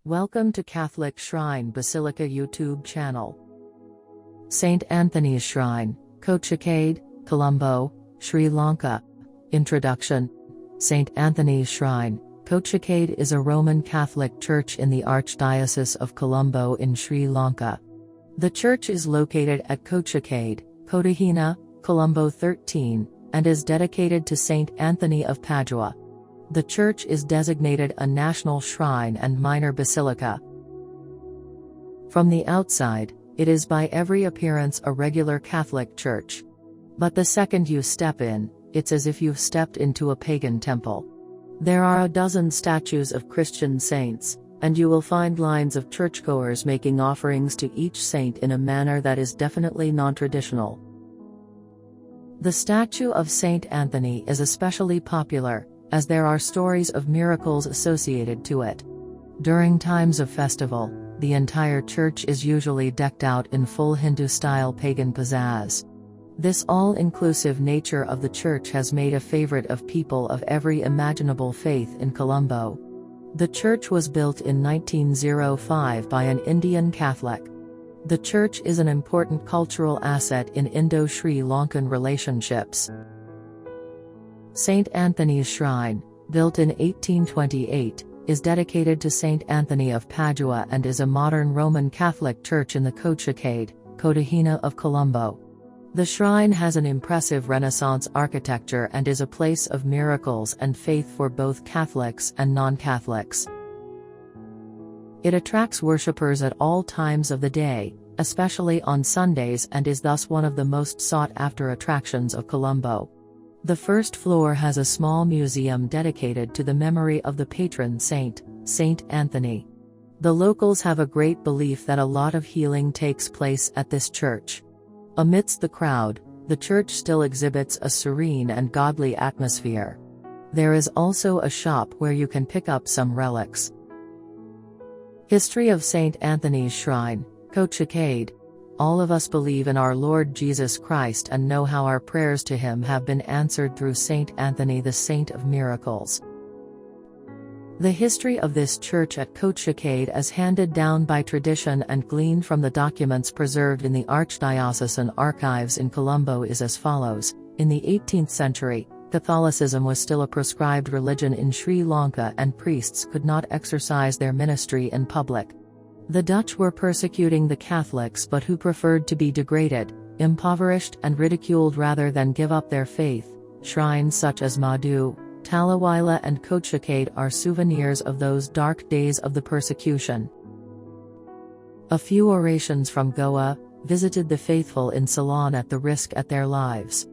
Welcome to Catholic Shrine Basilica YouTube channel. Saint Anthony's Shrine, Kochchikade, Colombo, Sri Lanka. Introduction. Saint Anthony's Shrine, Kochchikade is a Roman Catholic church in the Archdiocese of Colombo in Sri Lanka. The church is located at Kochchikade, Kotahena, Colombo 13, and is dedicated to Saint Anthony of Padua. The church is designated a national shrine and minor basilica. From the outside, it is by every appearance a regular Catholic church. But the second you step in, it's as if you've stepped into a pagan temple. There are a dozen statues of Christian saints, and you will find lines of churchgoers making offerings to each saint in a manner that is definitely non-traditional. The statue of Saint Anthony is especially popular, as there are stories of miracles associated to it. During times of festival, the entire church is usually decked out in full Hindu-style pagan pizzazz. This all-inclusive nature of the church has made a favorite of people of every imaginable faith in Colombo. The church was built in 1905 by an Indian Catholic. The church is an important cultural asset in Indo-Sri Lankan relationships. Saint Anthony's Shrine, built in 1828, is dedicated to Saint Anthony of Padua and is a modern Roman Catholic church in the Kochchikade, Kotahena of Colombo. The shrine has an impressive Renaissance architecture and is a place of miracles and faith for both Catholics and non-Catholics. It attracts worshippers at all times of the day, especially on Sundays, and is thus one of the most sought-after attractions of Colombo. The first floor has a small museum dedicated to the memory of the patron saint, Saint Anthony. The locals have a great belief that a lot of healing takes place at this church. Amidst the crowd, the church still exhibits a serene and godly atmosphere. There is also a shop where you can pick up some relics. History of Saint Anthony's Shrine, Kochchikade. All of us believe in our Lord Jesus Christ and know how our prayers to Him have been answered through Saint Anthony, the Saint of Miracles. The history of this church at Kochchikade is handed down by tradition and gleaned from the documents preserved in the Archdiocesan archives in Colombo is as follows. In the 18th century, Catholicism was still a proscribed religion in Sri Lanka and priests could not exercise their ministry in public. The Dutch were persecuting the Catholics but who preferred to be degraded, impoverished and ridiculed rather than give up their faith. Shrines such as Madu, Talawila and Kochchikade are souvenirs of those dark days of the persecution. A few orations from Goa visited the faithful in Ceylon at the risk at their lives.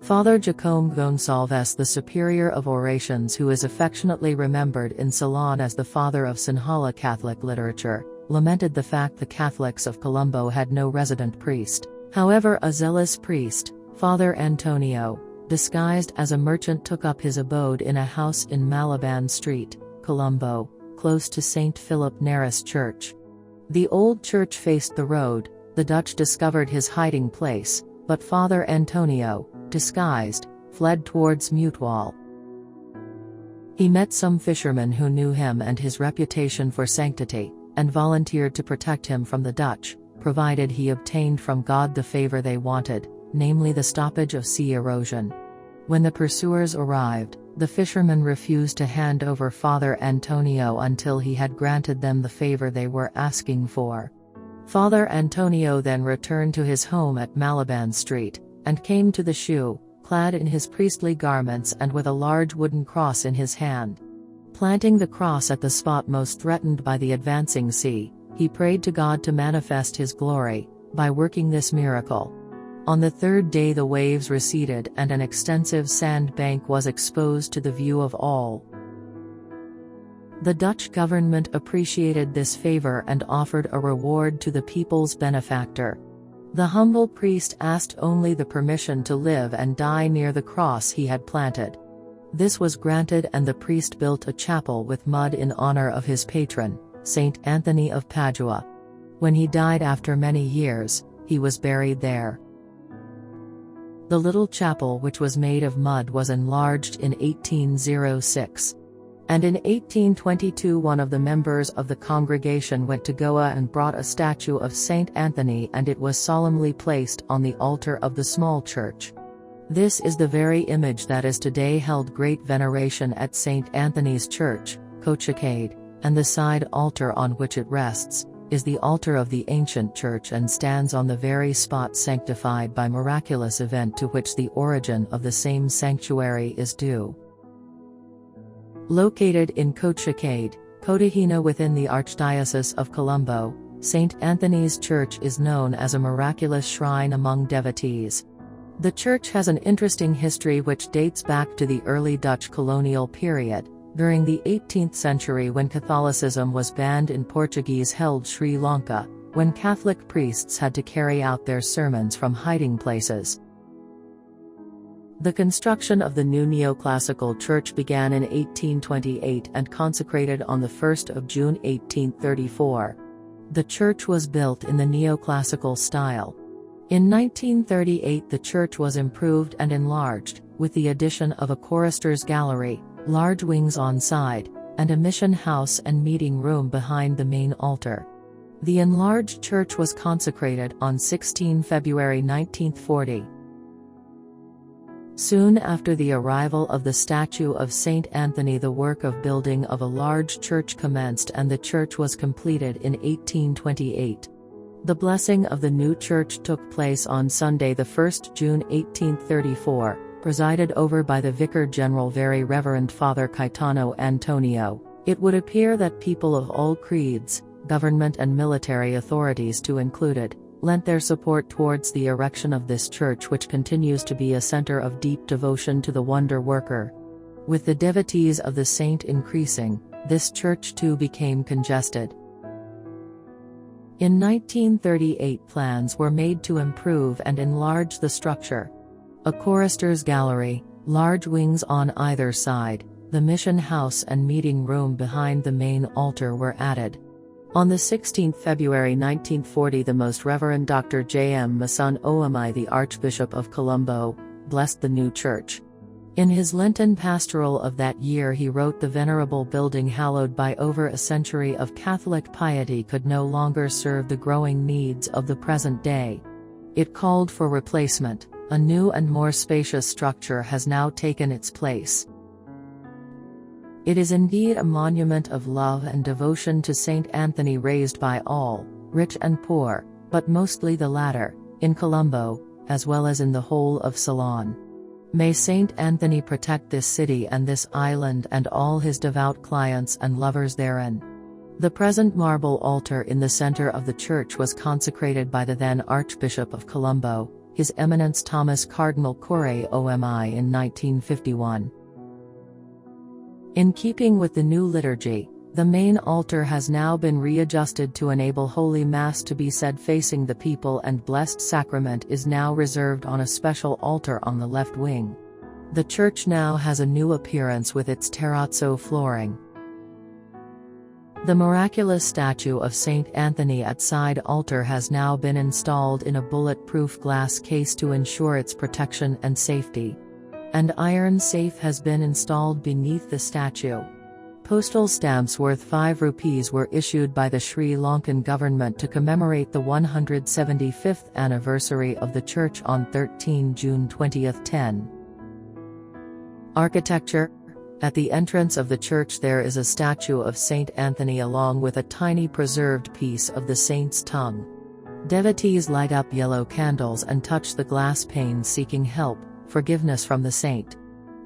Father Jacome Gonsalves, the superior of orations who is affectionately remembered in Ceylon as the father of Sinhala Catholic literature, lamented the fact the Catholics of Colombo had no resident priest. However, a zealous priest, Father Antonio, disguised as a merchant, took up his abode in a house in Malaban Street, Colombo, close to St. Philip Neri's church. The old church faced the road. The Dutch discovered his hiding place, but Father Antonio, disguised, fled towards Mutewal. He met some fishermen who knew him and his reputation for sanctity, and volunteered to protect him from the Dutch, provided he obtained from God the favor they wanted, namely the stoppage of sea erosion. When the pursuers arrived, the fishermen refused to hand over Father Antonio until he had granted them the favor they were asking for. Father Antonio then returned to his home at Malaban Street, and came to the shoe, clad in his priestly garments and with a large wooden cross in his hand. Planting the cross at the spot most threatened by the advancing sea, he prayed to God to manifest His glory, by working this miracle. On the third day the waves receded and an extensive sand bank was exposed to the view of all. The Dutch government appreciated this favor and offered a reward to the people's benefactor. The humble priest asked only the permission to live and die near the cross he had planted. This was granted and the priest built a chapel with mud in honor of his patron, Saint Anthony of Padua. When he died after many years, he was buried there. The little chapel, which was made of mud, was enlarged in 1806. And in 1822 one of the members of the congregation went to Goa and brought a statue of Saint Anthony, and it was solemnly placed on the altar of the small church. This is the very image that is today held great veneration at Saint Anthony's Church, Kochchikade, and the side altar on which it rests is the altar of the ancient church and stands on the very spot sanctified by miraculous event to which the origin of the same sanctuary is due. Located in Kochchikade, Kotahena within the Archdiocese of Colombo, Saint Anthony's Church is known as a miraculous shrine among devotees. The church has an interesting history which dates back to the early Dutch colonial period, during the 18th century when Catholicism was banned in Portuguese-held Sri Lanka, when Catholic priests had to carry out their sermons from hiding places. The construction of the new neoclassical church began in 1828 and consecrated on the 1st of June 1834. The church was built in the neoclassical style. In 1938 the church was improved and enlarged, with the addition of a chorister's gallery, large wings on side, and a mission house and meeting room behind the main altar. The enlarged church was consecrated on 16 February 1940. Soon after the arrival of the statue of Saint Anthony the work of building of a large church commenced and the church was completed in 1828. The blessing of the new church took place on Sunday 1 June 1834, presided over by the Vicar General Very Reverend Father Caetano Antonio. It would appear that people of all creeds, government and military authorities too included, lent their support towards the erection of this church, which continues to be a center of deep devotion to the wonder worker. With the devotees of the saint increasing, this church too became congested. In 1938 plans were made to improve and enlarge the structure. A chorister's gallery, large wings on either side, the mission house and meeting room behind the main altar were added. On 16 February 1940 the Most Reverend Dr. J.M. Masun Oamai, the Archbishop of Colombo, blessed the new church. In his Lenten pastoral of that year he wrote, "The venerable building, hallowed by over a century of Catholic piety, could no longer serve the growing needs of the present day. It called for replacement. A new and more spacious structure has now taken its place." It is indeed a monument of love and devotion to Saint Anthony, raised by all, rich and poor, but mostly the latter, in Colombo, as well as in the whole of Ceylon. May Saint Anthony protect this city and this island and all his devout clients and lovers therein. The present marble altar in the center of the church was consecrated by the then Archbishop of Colombo, His Eminence Thomas Cardinal Corre Omi, in 1951. In keeping with the new liturgy, the main altar has now been readjusted to enable Holy Mass to be said facing the people, and Blessed Sacrament is now reserved on a special altar on the left wing. The church now has a new appearance with its terrazzo flooring. The miraculous statue of Saint Anthony at side altar has now been installed in a bulletproof glass case to ensure its protection and safety. An iron safe has been installed beneath the statue. Postal stamps worth 5 rupees were issued by the Sri Lankan government to commemorate the 175th anniversary of the church on 13 June 2010. Architecture. At the entrance of the church there is a statue of Saint Anthony along with a tiny preserved piece of the saint's tongue. Devotees light up yellow candles and touch the glass panes seeking help, forgiveness from the saint.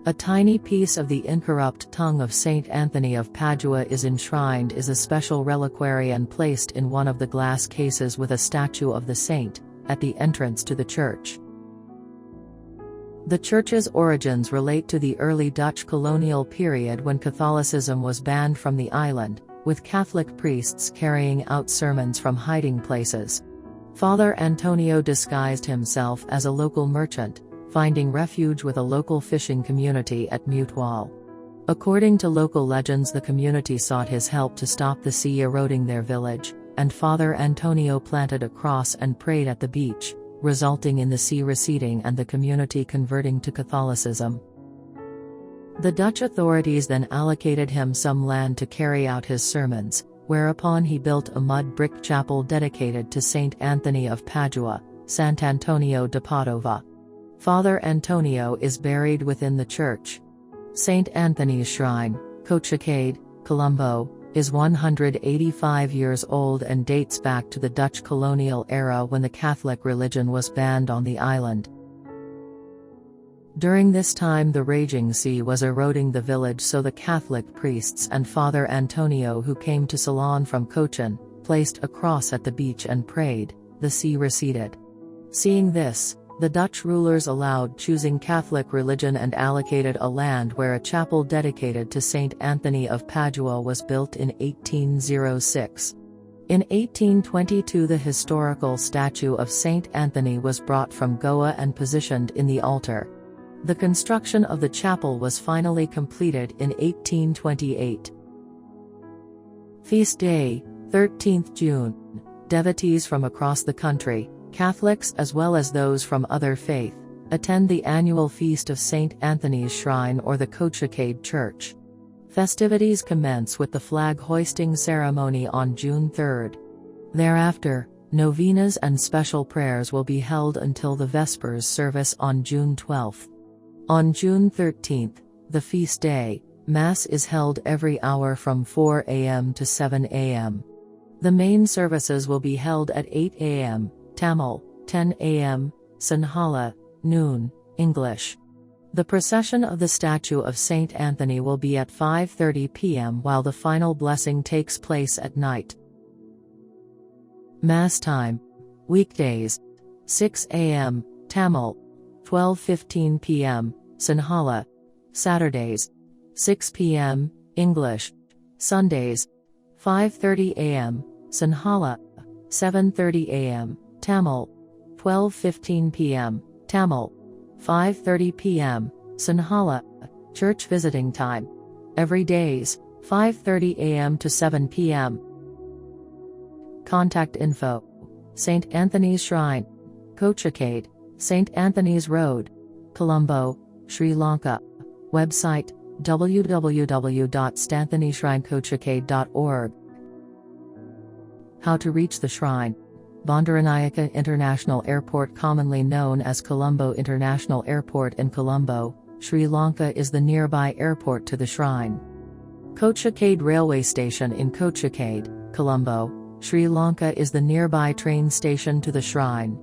A tiny piece of the incorrupt tongue of Saint Anthony of Padua is enshrined as a special reliquary and placed in one of the glass cases with a statue of the saint, at the entrance to the church. The church's origins relate to the early Dutch colonial period when Catholicism was banned from the island, with Catholic priests carrying out sermons from hiding places. Father Antonio disguised himself as a local merchant, finding refuge with a local fishing community at Mutwal. According to local legends, the community sought his help to stop the sea eroding their village, and Father Antonio planted a cross and prayed at the beach, resulting in the sea receding and the community converting to Catholicism. The Dutch authorities then allocated him some land to carry out his sermons, whereupon he built a mud brick chapel dedicated to Saint Anthony of Padua, Saint Antonio de Padova. Father Antonio is buried within the church. Saint Anthony's Shrine, Kochchikade, Colombo, is 185 years old and dates back to the Dutch colonial era when the Catholic religion was banned on the island. During this time the raging sea was eroding the village, so the Catholic priests and Father Antonio, who came to Ceylon from Cochin, placed a cross at the beach and prayed. The sea receded. Seeing this, the Dutch rulers allowed choosing Catholic religion and allocated a land where a chapel dedicated to Saint Anthony of Padua was built in 1806. In 1822 the historical statue of Saint Anthony was brought from Goa and positioned in the altar. The construction of the chapel was finally completed in 1828. Feast Day, 13th June. Devotees from across the country, Catholics as well as those from other faith, attend the annual feast of Saint Anthony's Shrine or the Kochchikade Church. Festivities commence with the flag hoisting ceremony on June 3rd. Thereafter, novenas and special prayers will be held until the Vespers service on June 12th. On June 13th, the feast day, Mass is held every hour from 4 a.m. to 7 a.m. The main services will be held at 8 a.m., Tamil, 10 a.m., Sinhala, noon, English. The procession of the statue of Saint Anthony will be at 5:30 p.m. while the final blessing takes place at night. Mass time. Weekdays. 6 a.m., Tamil. 12:15 p.m., Sinhala. Saturdays. 6 p.m., English. Sundays. 5:30 a.m., Sinhala. 7:30 a.m., Tamil. 12:15 p.m., Tamil. 5:30 p.m., Sinhala. Church visiting time. Every days, 5:30 a.m. to 7 p.m. Contact info. Saint Anthony's Shrine, Kochchikade, St. Anthony's Road, Colombo, Sri Lanka. Website, www.stanthonyshrinekochchikade.org. How to reach the shrine. Bandaranaike International Airport, commonly known as Colombo International Airport in Colombo, Sri Lanka, is the nearby airport to the shrine. Kochchikade Railway Station in Kochchikade, Colombo, Sri Lanka is the nearby train station to the shrine.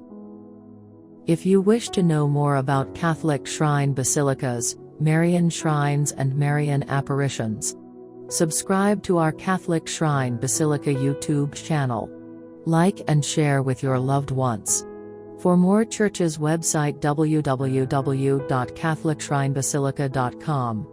If you wish to know more about Catholic shrine basilicas, Marian shrines and Marian apparitions, subscribe to our Catholic Shrine Basilica YouTube channel. Like and share with your loved ones. For more churches, website www.catholicshrinebasilica.com.